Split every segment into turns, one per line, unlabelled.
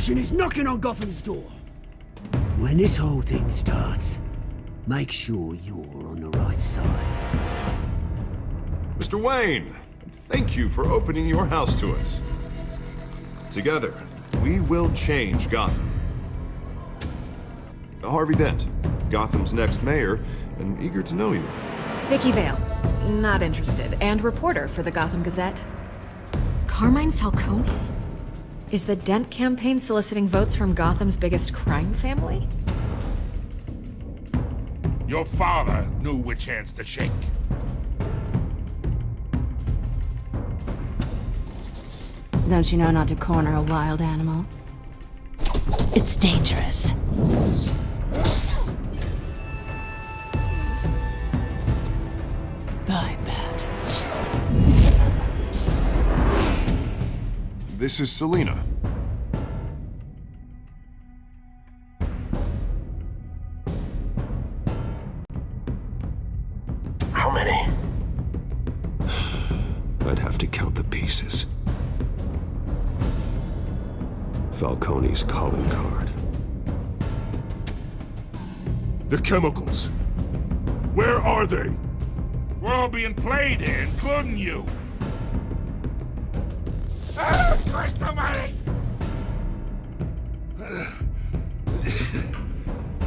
mission is knocking on Gotham's door. When this whole thing starts, make sure you're on the right side.
Mr. Wayne, thank you for opening your house to us. Together, we will change Gotham. Harvey Dent, Gotham's next mayor, and eager to know you.
Vicky Vale, not interested, and reporter for the Gotham Gazette. Carmine Falcone? Is the Dent campaign soliciting votes from Gotham's biggest crime family?
Your father knew which hands to shake.
Don't you know not to corner a wild animal? It's dangerous. Bye, Bat.
This is Selina.
How many?
I'd have to count the pieces. Falcone's calling card.
The chemicals. Where are they? We're all being played here, including you. Ah, Christ almighty!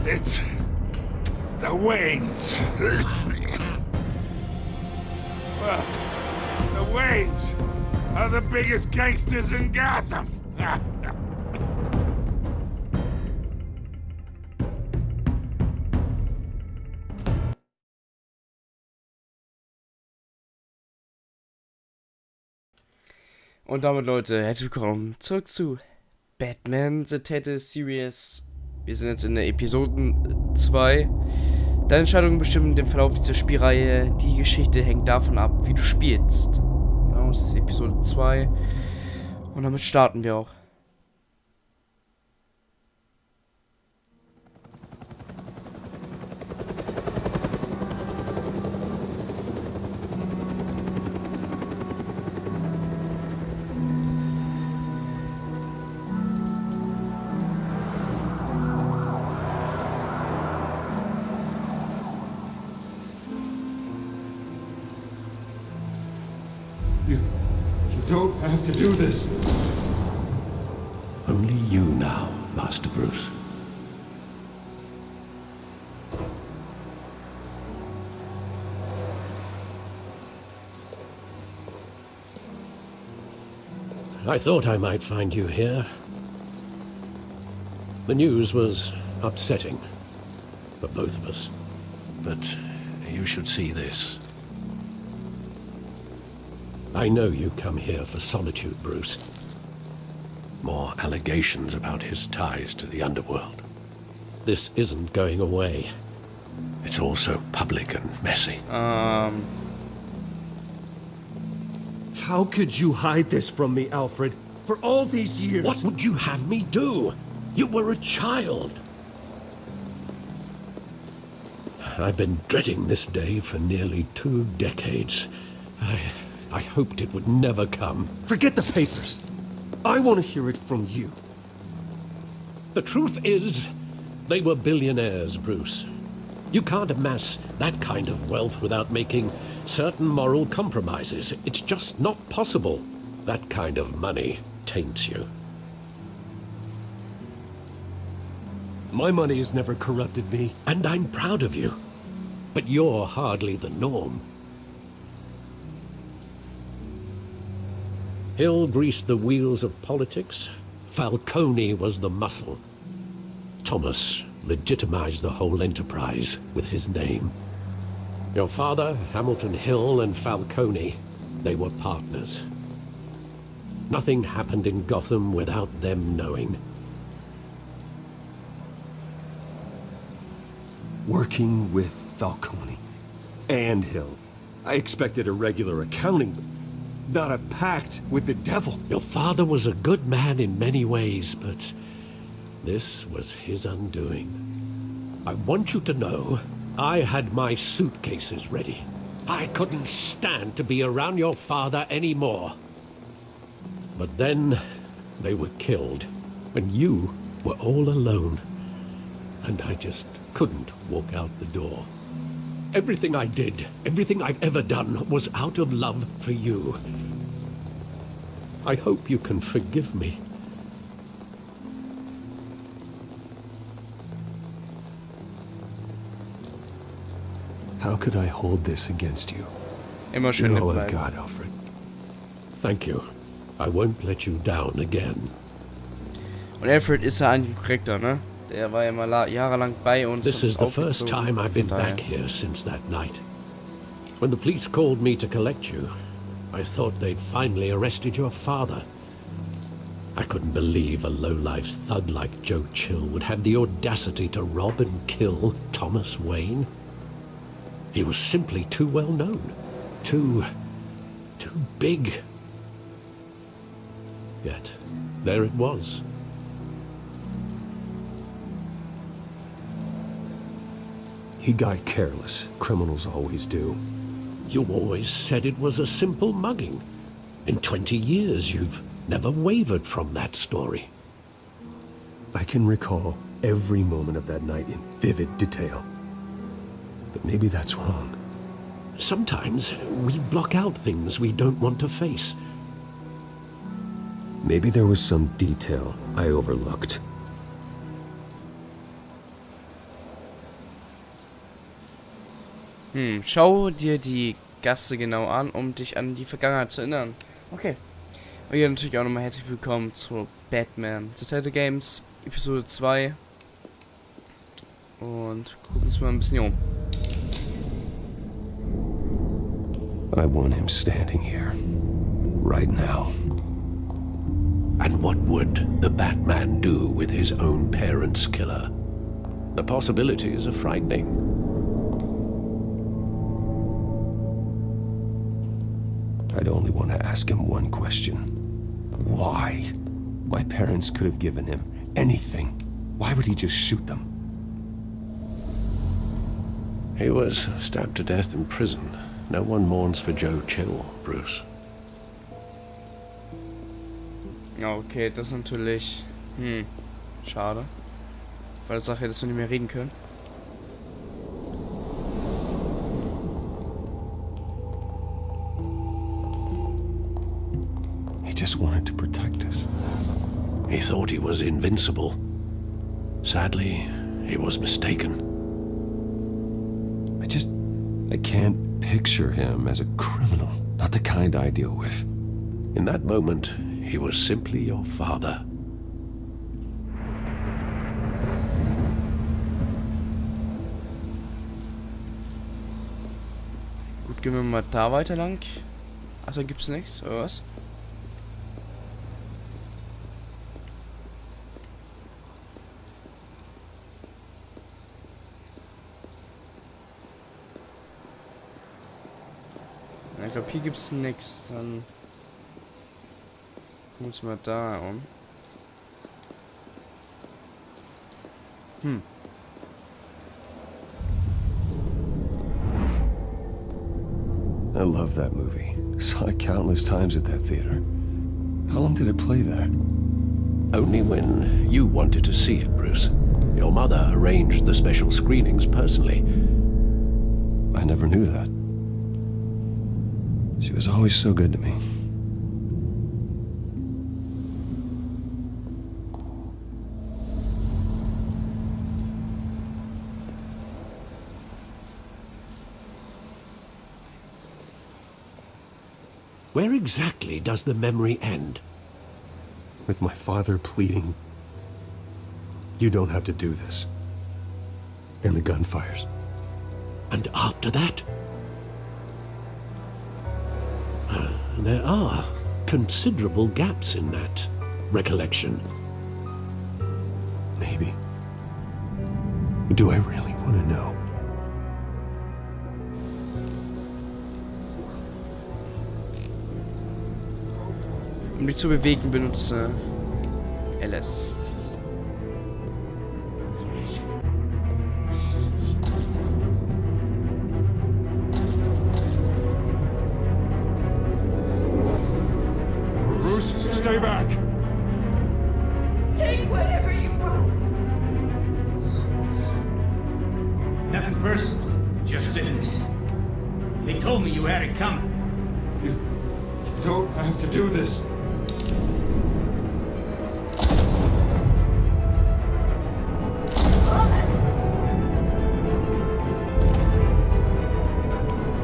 It's the Waynes. Well, the Waynes are the biggest gangsters in Gotham.
Und damit, Leute, herzlich willkommen zurück zu Batman The Telltale Series. Wir sind jetzt in der Episode 2. Deine Entscheidungen bestimmen den Verlauf dieser Spielreihe. Die Geschichte hängt davon ab, wie du spielst. Genau, das ist Episode 2. Und damit starten wir auch.
You don't have to do this. Only you now, Master Bruce.
I thought I might find you here. The news was upsetting for both of us. But you should see this. I know you come here for solitude, Bruce. More allegations about his ties to the underworld. This isn't going away. It's all so public and messy.
How could you hide this from me, Alfred? For all these years...
What would you have me do? You were a child. I've been dreading this day for nearly 2 decades. I hoped it would never come.
Forget the papers. I want to hear it from you.
The truth is, they were billionaires, Bruce. You can't amass that kind of wealth without making certain moral compromises. It's just not possible. That kind of money taints you.
My money has never corrupted me.
And I'm proud of you. But you're hardly the norm. Hill greased the wheels of politics. Falcone was the muscle. Thomas legitimized the whole enterprise with his name. Your father, Hamilton Hill, and Falcone, they were partners. Nothing happened in Gotham without them knowing.
Working with Falcone and Hill. I expected a regular accounting, not a pact with the devil.
Your father was a good man in many ways, but this was his undoing. I want you to know, I had my suitcases ready. I couldn't stand to be around your father anymore. But then, they were killed. when you were all alone, and I just couldn't walk out the door. Everything I did, everything I've ever done, was out of love for you. I hope you can forgive me.
How could I hold this against you?
Immer
You're
schön
all I've
bleiben.
got, Alfred.
Thank you. I won't let you down again.
Und Alfred ist ja ein Charakter, ne? Der war ja mal jahrelang bei uns.
This
hat
is
uns
the first
aufgezogen.
time I've been
Von daher.
back here since that night. When the police called me to collect you, I thought they'd finally arrested your father. I couldn't believe a low-life thug like Joe Chill would have the audacity to rob and kill Thomas Wayne. He was simply too well known. Too big. Yet, there it was.
He got careless. Criminals always do.
You always said it was a simple mugging. In 20 years, you've never wavered from that story.
I can recall every moment of that night in vivid detail. But maybe that's wrong.
Sometimes we block out things we don't want to face.
Maybe there was some detail I overlooked.
Schau dir die Gasse genau an, um dich an die Vergangenheit zu erinnern. Okay. Und hier natürlich auch nochmal herzlich willkommen zu Batman The Telltale Games, Episode 2. Und gucken uns mal ein bisschen um.
I want him standing here. Right now.
And what would the Batman do with his own parents' killer? The possibilities are frightening.
I'd only want to ask him one question. Why? My parents could have given him anything. Why would he just shoot them?
He was stabbed to death in prison. No one mourns for Joe Chill, Bruce.
Okay, das ist natürlich... schade. Weil die Sache, dass wir nicht mehr reden können.
He just wanted to protect us.
He thought he was invincible. Sadly, he was mistaken.
I can't picture him as a criminal. Not the kind I deal with.
In that moment, he was simply your father.
Gut, gehen wir mal da weiter lang. Ach, da gibt's nichts, oder was? Ich glaube, hier gibt's nichts. Dann gucken wir uns mal da um.
I love that movie. Saw it countless times at that theater. How long did it play there?
Only when you wanted to see it, Bruce. Your mother arranged the special screenings personally.
I never knew that. She was always so good to me.
Where exactly does the memory end?
With my father pleading, "You don't have to do this." And the gunfires.
And after that? There are considerable gaps in that recollection.
Maybe. Do I really want to know?
Um dich zu bewegen, benutze LS.
Bruce, stay back!
Take personal, just business. They told me you had it coming.
You don't have to do this.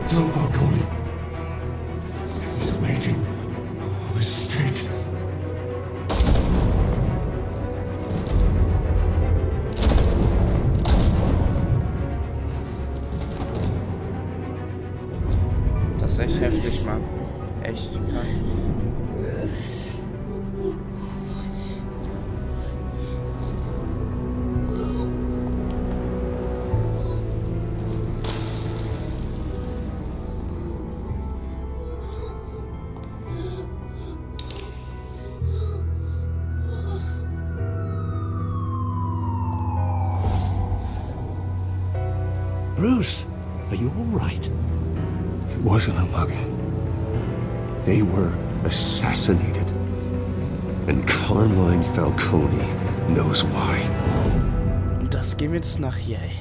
Don't, Falcone. He's making a mistake.
Das ist echt heftig, Mann. Echt krank.
Bruce, are you all right?
It wasn't a mugging. They were assassinated. And Carmine Falcone knows why.
Und das gehen wir jetzt nach hier, ey.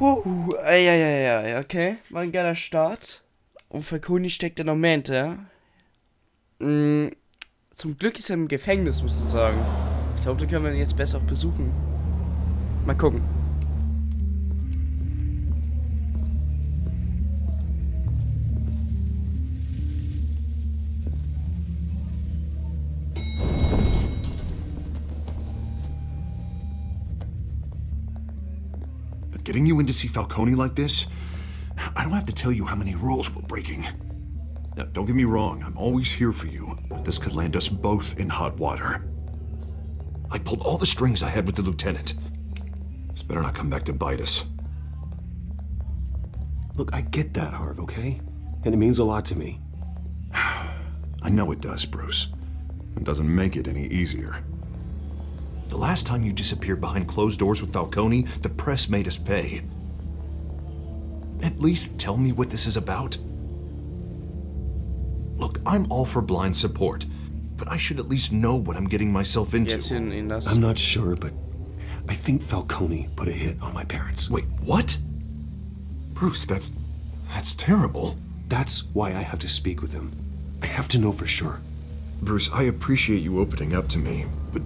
Ja, okay. War ein geiler Start. Und Falcone steckt da noch mehr hinter. Zum Glück ist er im Gefängnis, muss ich sagen. Ich glaube, da können wir ihn jetzt besser auch besuchen. Mal gucken.
Getting you in to see Falcone like this? I don't have to tell you how many rules we're breaking. Now, don't get me wrong, I'm always here for you, but this could land us both in hot water. I pulled all the strings I had with the lieutenant. This better not come back to bite us.
Look, I get that, Harv, okay? And it means a lot to me.
I know it does, Bruce. It doesn't make it any easier. The last time you disappeared behind closed doors with Falcone, the press made us pay. At least tell me what this is about. Look, I'm all for blind support, but I should at least know what I'm getting myself into.
I'm not sure, but I think Falcone put a hit on my parents.
Wait, what? Bruce, that's terrible.
That's why I have to speak with him. I have to know for sure.
Bruce, I appreciate you opening up to me, but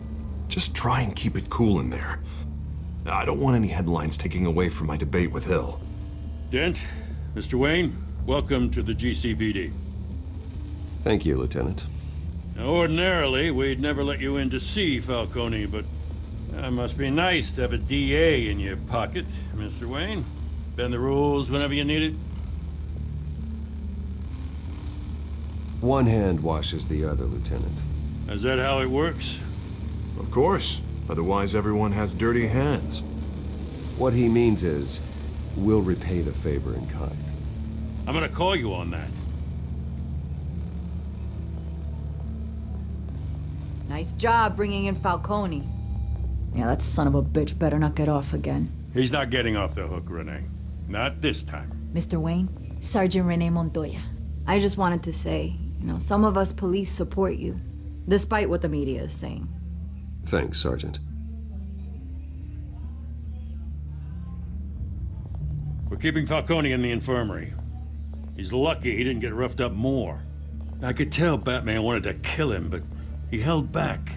just try and keep it cool in there. I don't want any headlines taking away from my debate with Hill.
Dent, Mr. Wayne, welcome to the GCPD.
Thank you, Lieutenant.
Now, ordinarily, we'd never let you in to see Falcone, but it must be nice to have a DA in your pocket, Mr. Wayne. Bend the rules whenever you need it.
One hand washes the other, Lieutenant.
Is that how it works?
Of course. Otherwise, everyone has dirty hands.
What he means is, we'll repay the favor in kind.
I'm gonna call you on that.
Nice job bringing in Falcone. Yeah, that son of a bitch better not get off again.
He's not getting off the hook, Renee. Not this time.
Mr. Wayne, Sergeant Renee Montoya. I just wanted to say, some of us police support you, despite what the media is saying.
Thanks, Sergeant.
We're keeping Falcone in the infirmary. He's lucky he didn't get roughed up more. I could tell Batman wanted to kill him, but he held back.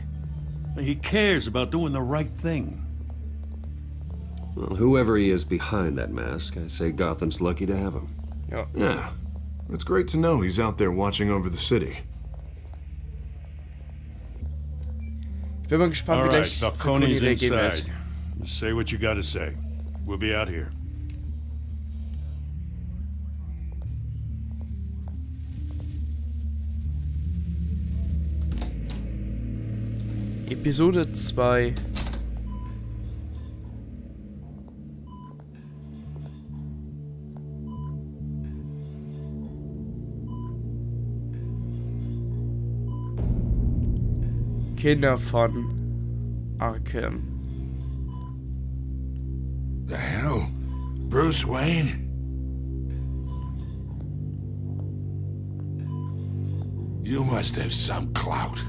He cares about doing the right thing.
Well, whoever he is behind that mask, I say Gotham's lucky to have him.
Yeah. It's great to know he's out there watching over the city.
Ich bin mal gespannt, wie gleich Falcone reagieren wird.
Say what you gotta say. We'll be out here.
Episode 2. Kinder von Arkham.
The hell? Bruce Wayne? You must have some clout.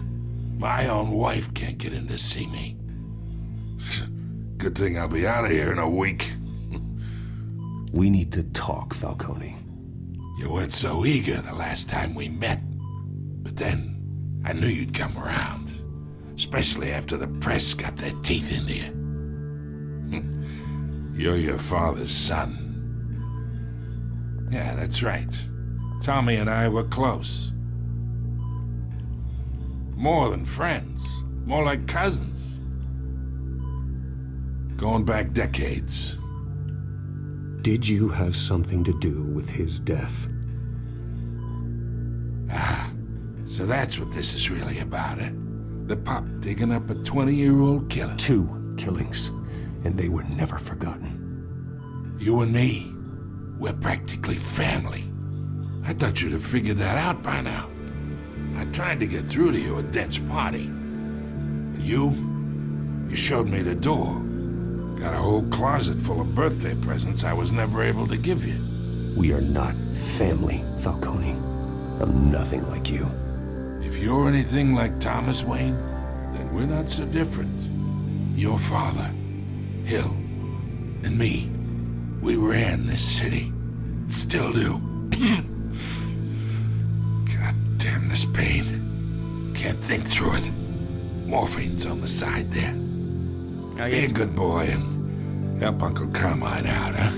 My own wife can't get in to see me. Good thing I'll be out of here in a week.
We need to talk, Falcone.
You weren't so eager the last time we met. But then, I knew you'd come around. Especially after the press got their teeth into you. You're your father's son. Yeah, that's right. Tommy and I were close. More than friends. More like cousins. Going back decades.
Did you have something to do with his death?
Ah, so that's what this is really about, eh? The pup digging up a 20-year-old killer.
2 killings, and they were never forgotten.
You and me, we're practically family. I thought you'd have figured that out by now. I tried to get through to you at Dent's party. But you showed me the door. Got a whole closet full of birthday presents I was never able to give you.
We are not family, Falcone. I'm nothing like you.
If you're anything like Thomas Wayne, then we're not so different. Your father, Hill, and me, we ran this city. Still do. God damn this pain. Can't think through it. Morphine's on the side there. Be a good boy and help Uncle Carmine out, huh?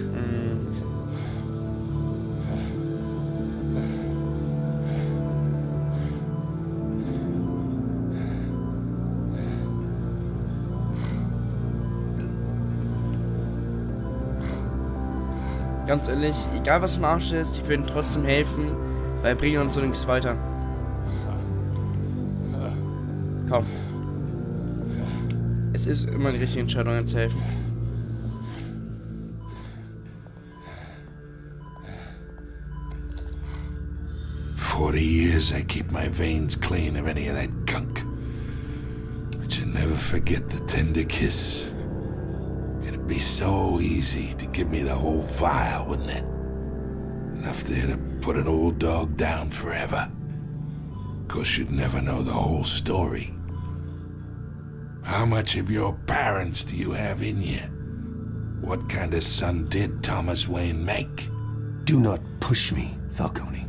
Ganz ehrlich, egal was ein Arsch ist, ich würde ihm trotzdem helfen, weil er bringt uns so nichts weiter. Komm. Es ist immer die richtige Entscheidung, ihm zu helfen.
For 40 years I keep my veins clean of any of that gunk. But you never forget the tender kiss. It'd be so easy to give me the whole vial, wouldn't it? Enough there to put an old dog down forever. Of course, you'd never know the whole story. How much of your parents do you have in you? What kind of son did Thomas Wayne make?
Do not push me, Falcone.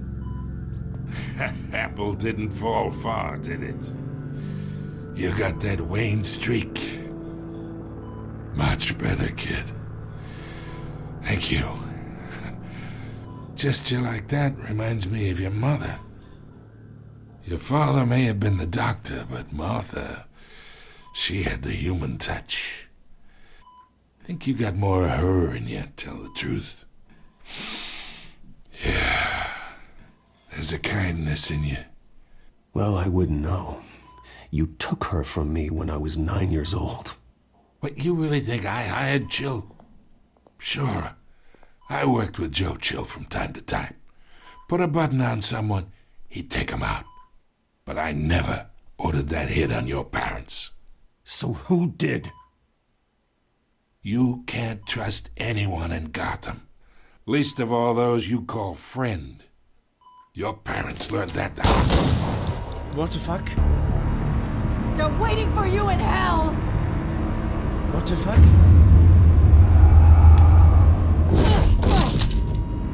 Apple didn't fall far, did it? You got that Wayne streak. Much better, kid. Thank you. Gesture like that reminds me of your mother. Your father may have been the doctor, but Martha, she had the human touch. Think you got more of her in you, tell the truth. Yeah, there's a kindness in you.
Well, I wouldn't know. You took her from me when I was 9 years old.
What, you really think I hired Chill? Sure. I worked with Joe Chill from time to time. Put a button on someone, he'd take him out. But I never ordered that hit on your parents.
So who did?
You can't trust anyone in Gotham. Least of all those you call friend. Your parents learned that out.
What the fuck?
They're waiting for you in hell!
What the fuck?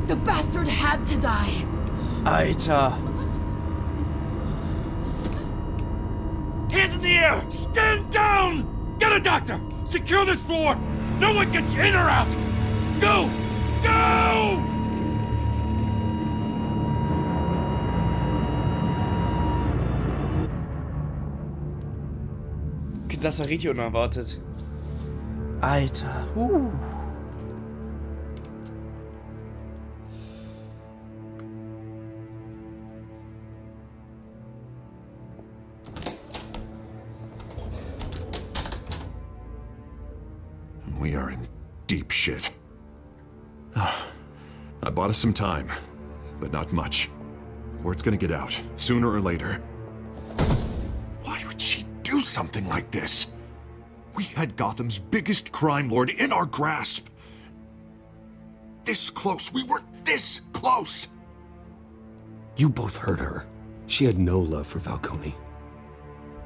The bastard had to die.
Alter.
Hands in the air! Stand down! Get a doctor! Secure this floor! No one gets in or out! Go! Go!
Das war richtig unerwartet. Alter.
We are in deep shit. I bought us some time, but not much. Word's gonna get out, sooner or later. Why would she do something like this? We had Gotham's biggest crime lord in our grasp. This close, we were this close.
You both hurt her. She had no love for Falcone.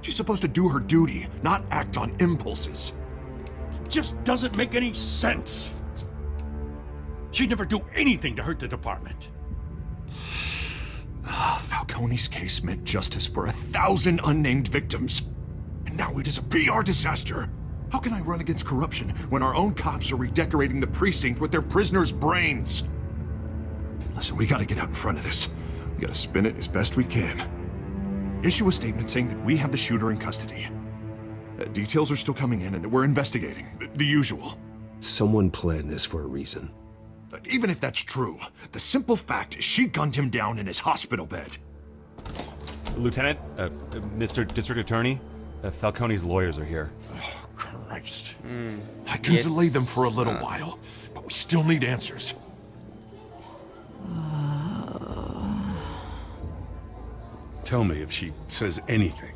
She's supposed to do her duty, not act on impulses.
Just doesn't make any sense. She'd never do anything to hurt the department.
Falcone's case meant justice for 1,000 unnamed victims. And now it is a PR disaster. How can I run against corruption when our own cops are redecorating the precinct with their prisoners' brains? Listen, we gotta get out in front of this. We gotta spin it as best we can. Issue a statement saying that we have the shooter in custody. Details are still coming in and that we're investigating. The usual.
Someone planned this for a reason.
Even if that's true, the simple fact is she gunned him down in his hospital bed.
Lieutenant, Mr. District Attorney, Falcone's lawyers are here.
Oh, Christ. I can delay them for a little while, but we still need answers.
Tell me if she says anything.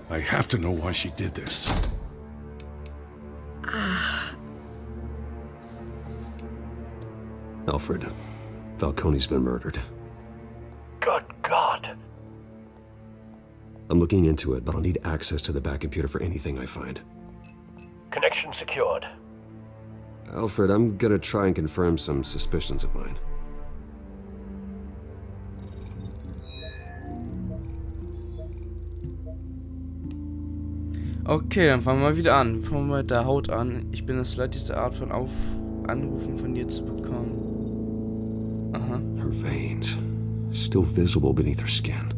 I have to know why she did this.
Alfred, Falcone's been murdered.
Good God.
I'm looking into it, but I'll need access to the back computer for anything I find.
Connection secured.
Alfred, I'm gonna try and confirm some suspicions of mine.
Okay, dann fangen wir mal wieder an. Fangen wir mit der Haut an. Ich bin das leichteste Art von Anrufen von dir zu bekommen. Aha.
Her veins, still visible beneath her skin.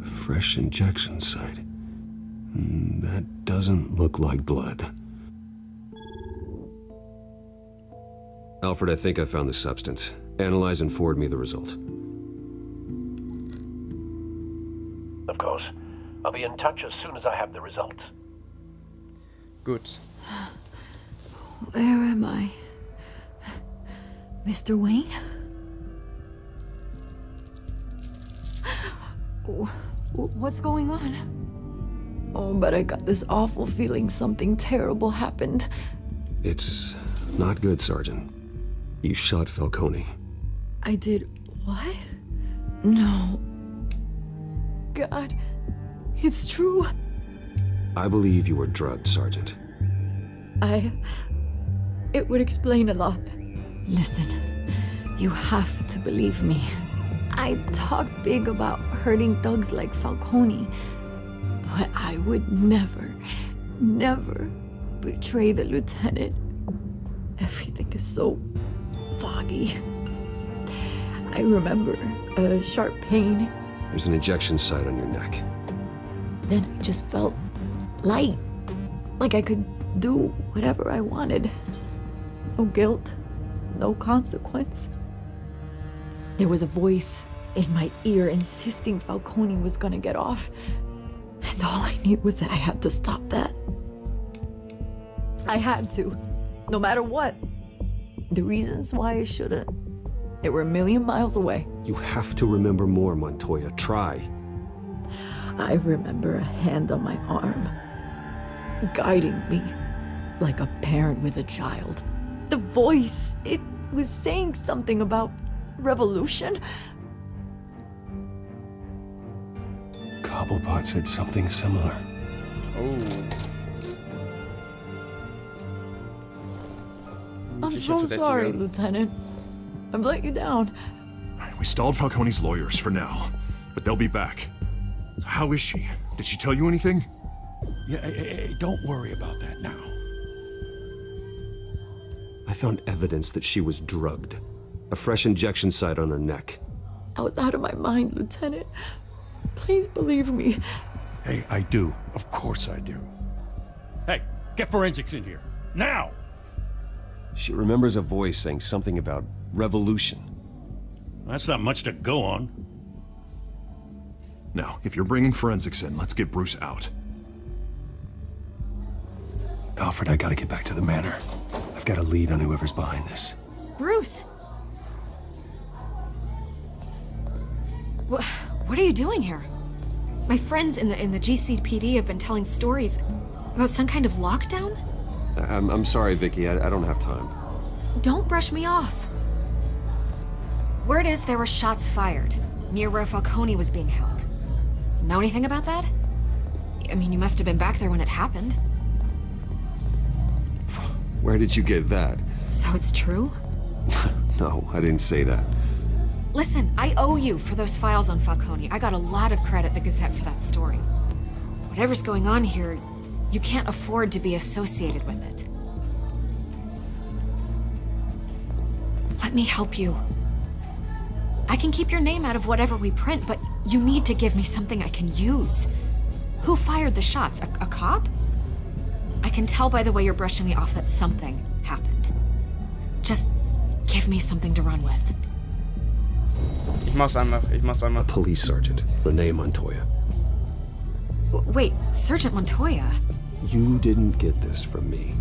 Fresh injection site. That doesn't look like blood. Alfred, I think I found the substance. Analyze and forward me the result.
Of course. I'll be in touch as soon as I have the results.
Gut.
Where am I? Mr. Wayne? What's going on? Oh, but I got this awful feeling something terrible happened.
It's not good, Sergeant. You shot Falcone.
I did what? No. God, it's true.
I believe you were drugged, Sergeant.
It would explain a lot. Listen, you have to believe me. I talk big about hurting thugs like Falcone, but I would never, never betray the lieutenant. Everything is so foggy. I remember a sharp pain.
There's an injection site on your neck.
Then I just felt light, like I could do whatever I wanted. No guilt, no consequence. There was a voice in my ear insisting Falcone was gonna get off. And all I knew was that I had to stop that. I had to, no matter what. The reasons why I shouldn't, they were a million miles away.
You have to remember more, Montoya. Try.
I remember a hand on my arm, guiding me like a parent with a child. The voice, it was saying something about revolution.
Cobblepot said something similar.
Oh.
I'm so sorry, Lieutenant. I've let you down.
We stalled Falcone's lawyers for now, but they'll be back. So how is she? Did she tell you anything?
Yeah, hey, don't worry about that now.
I found evidence that she was drugged. A fresh injection site on her neck.
I was out of my mind, Lieutenant. Please believe me.
Hey, I do. Of course I do. Hey, get forensics in here. Now!
She remembers a voice saying something about revolution.
That's not much to go on.
Now, if you're bringing forensics in, let's get Bruce out.
Alfred, I gotta get back to the manor. I've got a lead on whoever's behind this.
Bruce! What are you doing here? My friends in the GCPD have been telling stories about some kind of lockdown?
I'm sorry, Vicky. I don't have time.
Don't brush me off. Word is there were shots fired near where Falcone was being held. Know anything about that? I mean, you must have been back there when it happened.
Where did you get that?
So it's true?
No, I didn't say that.
Listen, I owe you for those files on Falcone. I got a lot of credit at the Gazette for that story. Whatever's going on here, you can't afford to be associated with it. Let me help you. I can keep your name out of whatever we print, but you need to give me something I can use. Who fired the shots? A cop? I can tell by the way you're brushing me off that something happened. Just give me something to run with.
Ich mach's einfach.
A police sergeant, Renee Montoya.
Wait, Sergeant Montoya?
You didn't get this from me.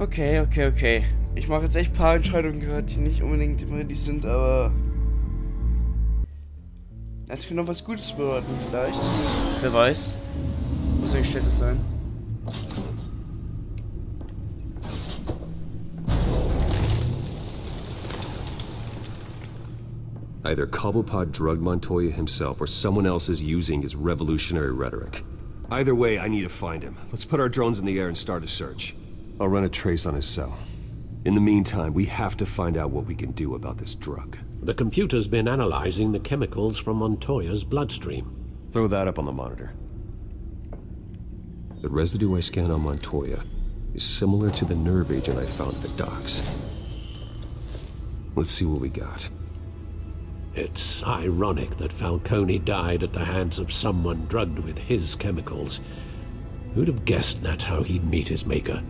Okay. Ich mache jetzt echt ein paar Entscheidungen gerade, die nicht unbedingt immer richtig sind, aber das könnte noch was Gutes bedeuten vielleicht. Wer weiß. Muss ja gestelltes sein.
Either Cobblepot drugged Montoya himself or someone else is using his revolutionary rhetoric. Either way, I need to find him. Let's put our drones in the air and start a search. I'll run a trace on his cell. In the meantime, we have to find out what we can do about this drug.
The computer's been analyzing the chemicals from Montoya's bloodstream.
Throw that up on the monitor. The residue I scanned on Montoya is similar to the nerve agent I found at the docks. Let's see what we got.
It's ironic that Falcone died at the hands of someone drugged with his chemicals. Who'd have guessed that's how he'd meet his maker?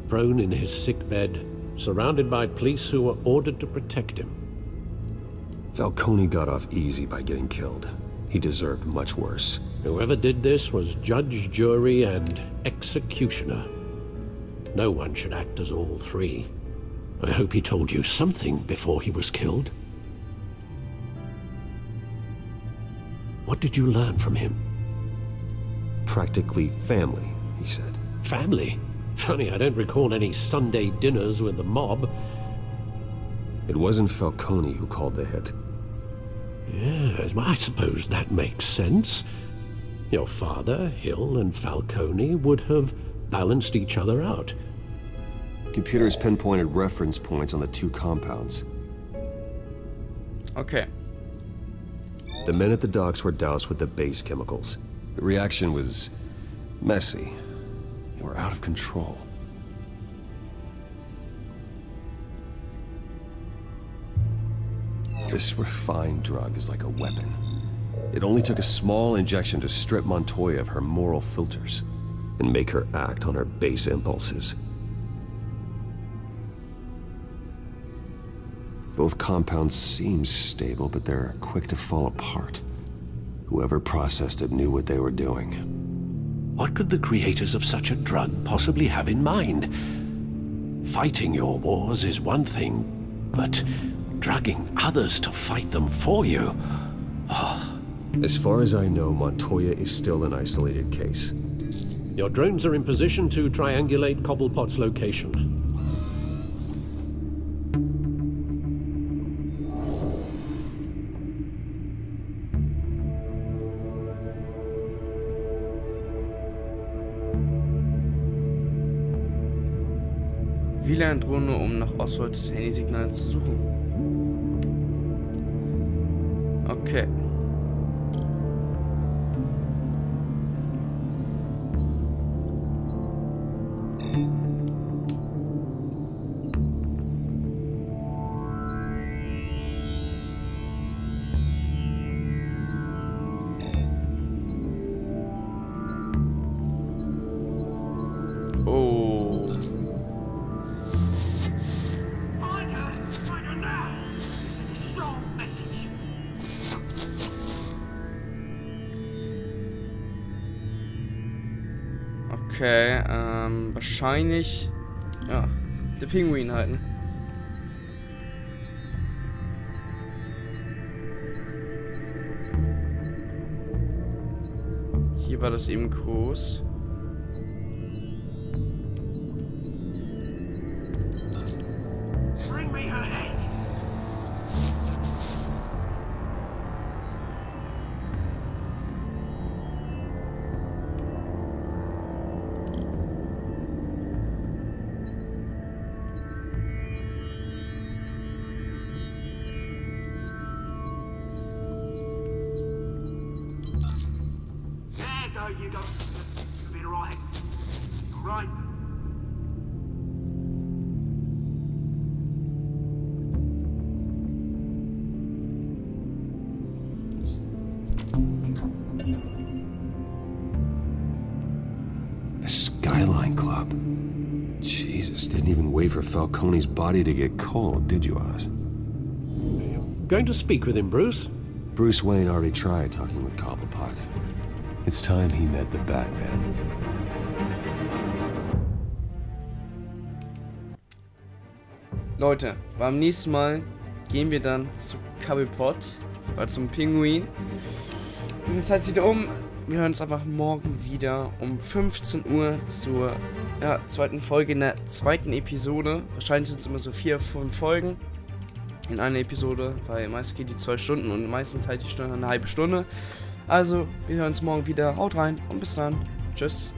Prone in his sickbed, surrounded by police who were ordered to protect him.
Falcone got off easy by getting killed. He deserved much worse.
Whoever did this was judge, jury, and executioner. No one should act as all three. I hope he told you something before he was killed. What did you learn from him?
Practically family, he said.
Family? Funny, I don't recall any Sunday dinners with the mob.
It wasn't Falcone who called the hit.
Yes, well, I suppose that makes sense. Your father, Hill, and Falcone would have balanced each other out.
Computers pinpointed reference points on the two compounds.
Okay.
The men at the docks were doused with the base chemicals. The reaction was messy. They were out of control. This refined drug is like a weapon. It only took a small injection to strip Montoya of her moral filters and make her act on her base impulses. Both compounds seem stable, but they're quick to fall apart. Whoever processed it knew what they were doing.
What could the creators of such a drug possibly have in mind? Fighting your wars is one thing, but drugging others to fight them for you? Oh.
As far as I know, Montoya is still an isolated case.
Your drones are in position to triangulate Cobblepot's location.
WLAN-Drohne, um nach Oswald des Handysignals zu suchen. Okay. Oh. Okay, wahrscheinlich, ja, der Pinguin halt, ne? Hier war das eben groß.
You'll be alright. Alright.
The Skyline Club. Jesus, didn't even wait for Falcone's body to get cold, did you, Oz?
Going to speak with him, Bruce?
Bruce Wayne already tried talking with Cobblepot. It's time he met the Batman.
Leute, beim nächsten Mal gehen wir dann zu Cobblepot, oder zum Pinguin. Die Zeit zieht um. Wir hören uns einfach morgen wieder um 15 Uhr zur zweiten Folge in der zweiten Episode. Wahrscheinlich sind es immer so 4, 5 Folgen in einer Episode, weil meistens geht die 2 Stunden und meistens halt die Stunde eine halbe Stunde. Also, wir hören uns morgen wieder. Haut rein und bis dann. Tschüss.